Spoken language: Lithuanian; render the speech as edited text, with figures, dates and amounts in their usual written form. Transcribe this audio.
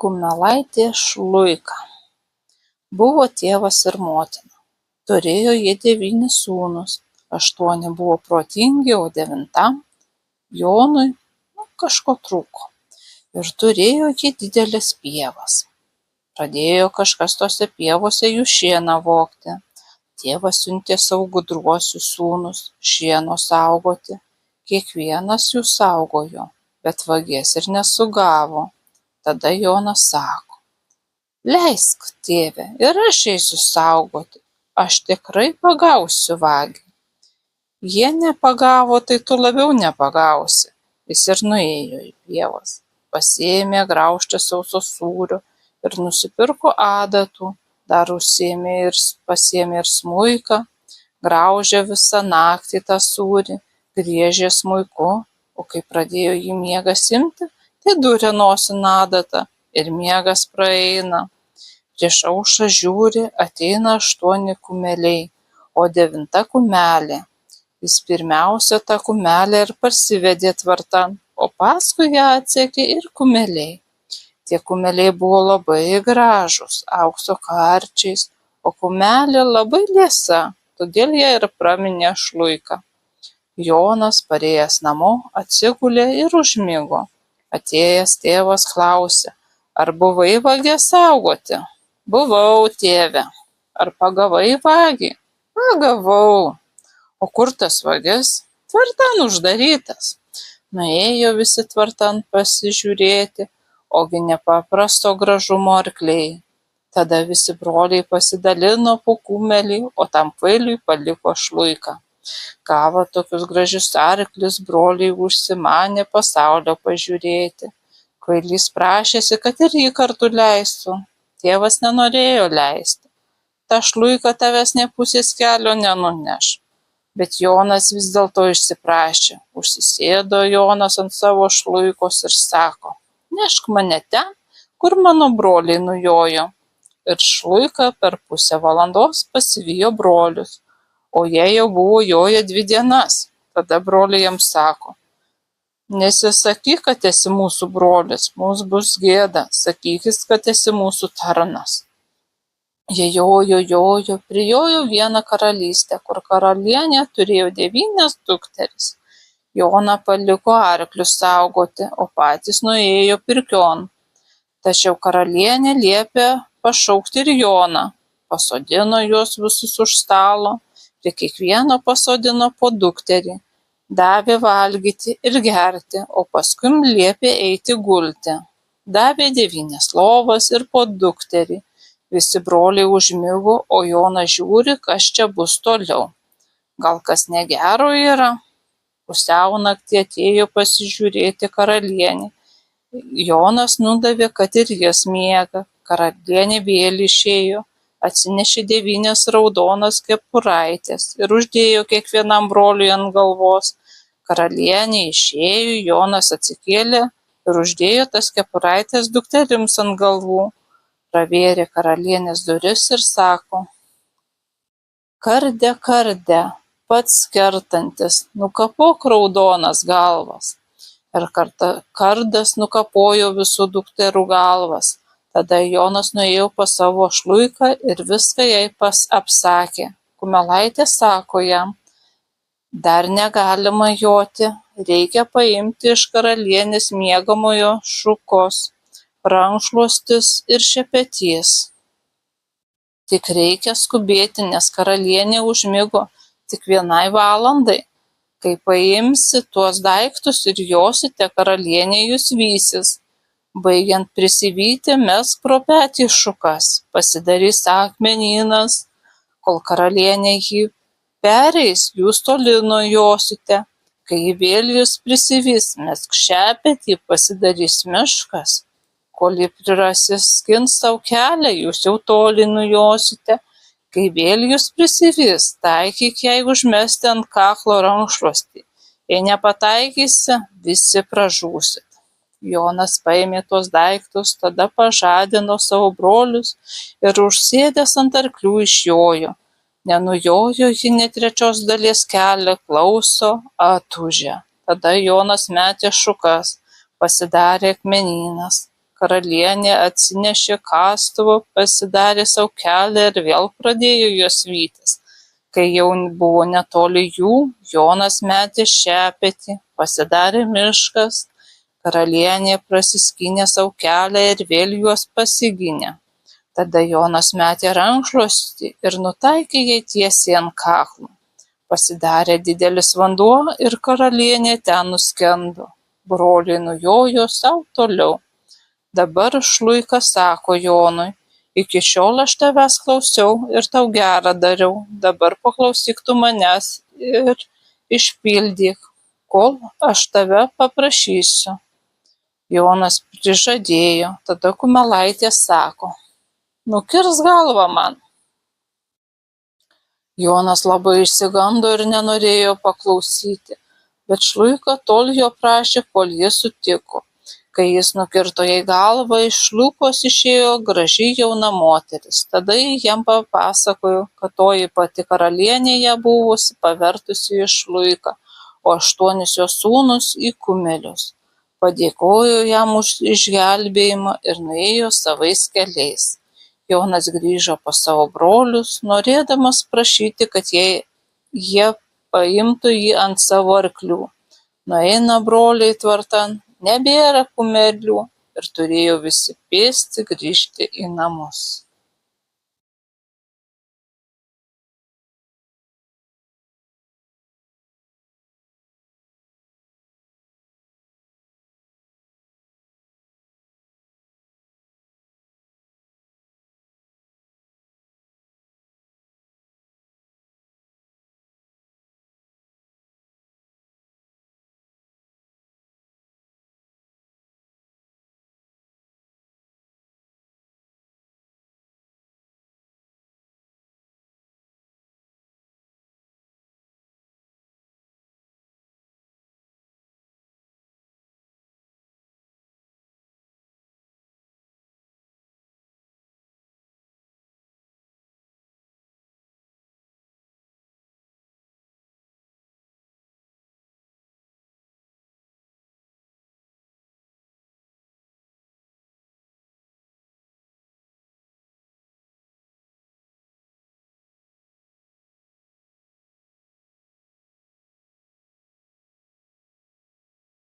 Kumelaitė Šluika. Buvo tėvas ir motina. Turėjo jie 9 sūnus. 8 buvo protingi, o 9 Jonui kažko trūko. Ir turėjo jie didelės pievas. Pradėjo kažkas tose pievose jų šieną vogti. Tėvas siuntė savo gudruosius sūnus šieno saugoti. Kiekvienas jų saugojo, bet vagies ir nesugavo. Tada Jonas sako: leisk, tėve, ir aš eisiu saugoti, aš tikrai pagausiu vagį. Jie nepagavo, tai tu labiau nepagausi. Jis ir nuėjo į pievas, pasiėmė graužtę sauso sūrio ir nusipirko adatų, dar pasiėmė ir smuiką, graužė visą naktį tą sūrį, griežė smuiku, o kai pradėjo jį miegas imti, tai duria nosin adatą ir miegas praeina. Prieš aušrą žiūri, ateina 8 kumeliai, o 9 kumelė. Jis pirmiausia tą kumelę ir parsivedė tvartan, o paskui ją atsekė ir kumeliai. Tie kumeliai buvo labai gražūs, aukso karčiais, o kumelė labai liesa, todėl ją ir praminė Šluika. Jonas, parėjęs namo, atsigulė ir užmigo. Atėjęs tėvas klausė: ar buvai vagę saugoti? Buvau, tėve. Ar pagavai vagį? Pagavau. O kur tas vagis? Tvartan uždarytas. Nuėjo visi tvartan pasižiūrėti, ogi nepaprasto gražumo arkliai. Tada visi broliai pasidalino po kumelį, o tam kvailiui paliko Šluiką. Gavo tokius gražius arklius, broliai užsimanė pasaulio pažiūrėti. Kvailys prašėsi, kad ir jį kartu leistų. Tėvas nenorėjo leisti. Ta Šluika tavęs nė pusės kelio nenuneš. Bet Jonas vis dėlto išsiprašė. Užsisėdo Jonas ant savo Šluikos ir sako: nešk mane ten, kur mano broliai nujojo. Ir Šluika per pusę valandos pasivijo brolius, o jie jau buvo joję 2 dienas. Tada broliai jam sako: nesisakyk, kad esi mūsų brolis, mums bus gėda, sakykis, kad esi mūsų tarnas. Jie jojo, prijojo vieną karalystę, kur karalienė turėjo 9 dukteris. Joną paliko arklius saugoti, o patys nuėjo pirkion. Tačiau karalienė liepė pašaukti ir Joną. Pasodino juos visus už stalo, prie kiekvieno pasodino po dukterį. Davė valgyti ir gerti, o paskui liepė eiti gulti. Davė 9 lovas ir po dukterį. Visi broliai užmigo, o Jonas žiūri, kas čia bus toliau. Gal kas negero yra? Pusiaunakti atėjo pasižiūrėti karalienė. Jonas nudavė, kad ir jis miega. Karalienė vėl išėjo, atsinešė 9 raudonas kepuraitės ir uždėjo kiekvienam broliui ant galvos. Karalienė išėjo, Jonas atsikėlė ir uždėjo tas kepuraitės dukterims ant galvų. Pravėrė karalienės duris ir sako: karde, pats kertantis, nukapok raudonas galvas. Ir kardas nukapojo visų dukterų galvas. Tada Jonas nuėjo pas savo Šluiką ir viską jai apsakė. Kumelaitė sako jam: dar negalima joti, reikia paimti iš karalienės miegamojo šukos, rankšluostis ir šepetys. Tik reikia skubėti, nes karalienė užmigo tik 1 valandai. Kai paimsi tuos daiktus ir josite, karalienė jūs vysis. Baigiant prisivyti, mesk pro petį šukas, pasidarys akmenynas. Kol karalienė jį pereis, jūs toli nujosite. Kai vėl jūs prisivys, mesk šepetį, pasidarys miškas. Kol jį prasiskins sau kelią, jūs jau toli nujosite. Kai vėl jūs prisivys, taikyk jai užmesti ant kaklo rankšluostį. Jei nepataikysi, visi pražūsit. Jonas paėmė tuos daiktus, tada pažadino savo brolius ir užsėdęs ant arklių išjojo. Nenujojo ji nė 3 dalies kelią, klauso, atūžė. Tada Jonas metė šukas, pasidarė akmenynas. Karalienė atsinešė kastuvą, pasidarė sau kelią ir vėl pradėjo juos vytis. Kai jau buvo netoli jų, Jonas metė šepetį, pasidarė miškas. Karalienė prasiskynė sau kelią ir vėl juos pasigynė. Tada Jonas metė rankšluostį ir nutaikė jai tiesiai ant kaklo. Pasidarė didelis vanduo ir karalienė ten nuskendo. Broliai nujojo sau toliau. Dabar šluika sako Jonui: iki šiol aš tavęs klausiau ir tau gerą dariau, dabar paklausyk tu manęs ir išpildyk, kol aš tave paprašysiu. Jonas prižadėjo. Tada kumelaitė sako: nukirsk galvą man. Jonas labai išsigando ir nenorėjo paklausyti, bet šluika tol jo prašė, kol jis sutiko. Kai jis nukirto jai galvą, iš lūpos išėjo graži jauna moteris. Tada ji jam papasakojo, kad toji pati karalienė ją buvusi pavertusi į šluiką, o 8 jos sūnus į kumelius. Padėkojo jam už išgelbėjimą ir nuėjo savais keliais. Jonas grįžo pas savo brolius, norėdamas prašyti, kad jie paimtų jį ant savo arklių. Nueina broliai tvartan, nebėra kumelių ir turėjo visi pėsti grįžti į namus.